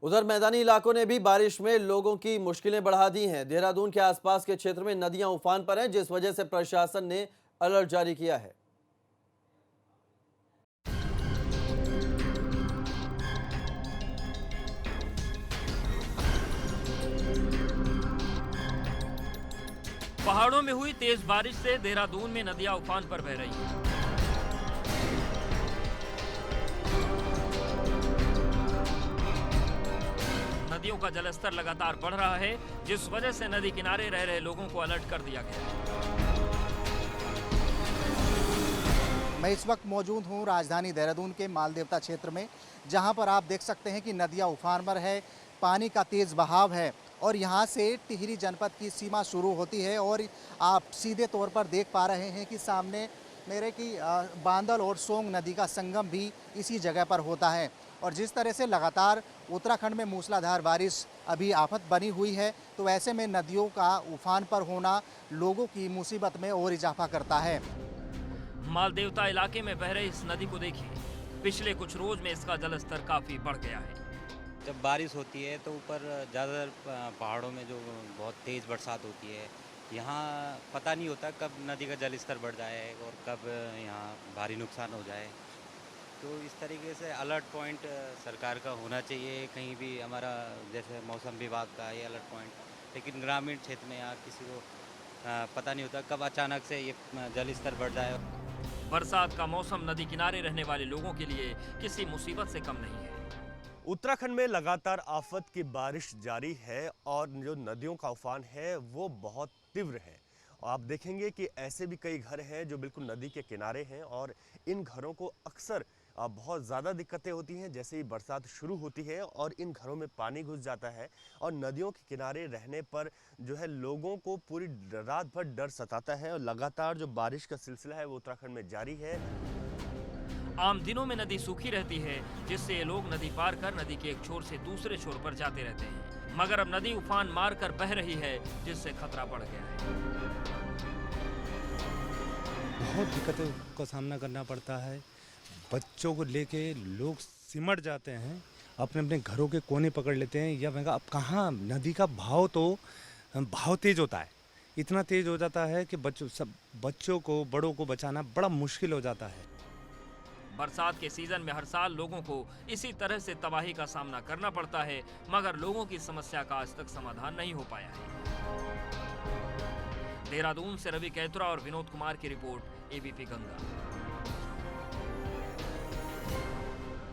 उधर मैदानी इलाकों ने भी बारिश में लोगों की मुश्किलें बढ़ा दी हैं। देहरादून के आसपास के क्षेत्र में नदियां उफान पर हैं, जिस वजह से प्रशासन ने अलर्ट जारी किया है। पहाड़ों में हुई तेज बारिश से देहरादून में नदियां उफान पर बह रही हैं। नदियों का जलस्तर लगातार बढ़ रहा है, जिस वजह से नदी किनारे रह रहे लोगों को अलर्ट कर दिया गया है। मैं इस वक्त मौजूद हूँ राजधानी देहरादून के मालदेवता क्षेत्र में, जहाँ पर आप देख सकते हैं कि नदियाँ उफान पर है, पानी का तेज़ बहाव है और यहाँ से टिहरी जनपद की सीमा शुरू होती है। और आप सीधे तौर पर देख पा रहे हैं कि सामने मेरे की बांदल और सोंग नदी का संगम भी इसी जगह पर होता है। और जिस तरह से लगातार उत्तराखंड में मूसलाधार बारिश अभी आफत बनी हुई है, तो ऐसे में नदियों का उफान पर होना लोगों की मुसीबत में और इजाफा करता है। मालदेवता इलाके में बह रही इस नदी को देखिए, पिछले कुछ रोज में इसका जलस्तर काफी बढ़ गया है। जब बारिश होती है तो ऊपर ज़्यादातर पहाड़ों में जो बहुत तेज़ बरसात होती है, यहाँ पता नहीं होता कब नदी का जल स्तर बढ़ जाए और कब यहाँ भारी नुकसान हो जाए। तो इस तरीके से अलर्ट पॉइंट सरकार का होना चाहिए कहीं भी, हमारा जैसे मौसम विभाग का ये अलर्ट पॉइंट। लेकिन ग्रामीण क्षेत्र में यहाँ किसी को पता नहीं होता कब अचानक से ये जल स्तर बढ़ जाए। बरसात का मौसम नदी किनारे रहने वाले लोगों के लिए किसी मुसीबत से कम नहीं है। उत्तराखंड में लगातार आफत की बारिश जारी है और जो नदियों का उफान है वो बहुत तीव्र है। और आप देखेंगे कि ऐसे भी कई घर हैं जो बिल्कुल नदी के किनारे हैं और इन घरों को अक्सर बहुत ज़्यादा दिक्कतें होती हैं जैसे ही बरसात शुरू होती है और इन घरों में पानी घुस जाता है। और नदियों के किनारे रहने पर जो है लोगों को पूरी रात भर डर सताता है। और लगातार जो बारिश का सिलसिला है वो उत्तराखंड में जारी है। आम दिनों में नदी सूखी रहती है, जिससे ये लोग नदी पार कर नदी के एक छोर से दूसरे छोर पर जाते रहते हैं। मगर अब नदी उफान मारकर बह रही है, जिससे खतरा बढ़ गया है। बहुत दिक्कतों का सामना करना पड़ता है। बच्चों को लेके लोग सिमट जाते हैं, अपने अपने घरों के कोने पकड़ लेते हैं। या मैं अब कहाँ नदी का भाव तेज होता है, इतना तेज हो जाता है कि बच्चों को बड़ों को बचाना बड़ा मुश्किल हो जाता है। बरसात के सीजन में हर साल लोगों को इसी तरह से तबाही का सामना करना पड़ता है, मगर लोगों की समस्या का आज तक समाधान नहीं हो पाया है। देहरादून से रवि कैथुरा और विनोद कुमार की रिपोर्ट, एबीपी गंगा।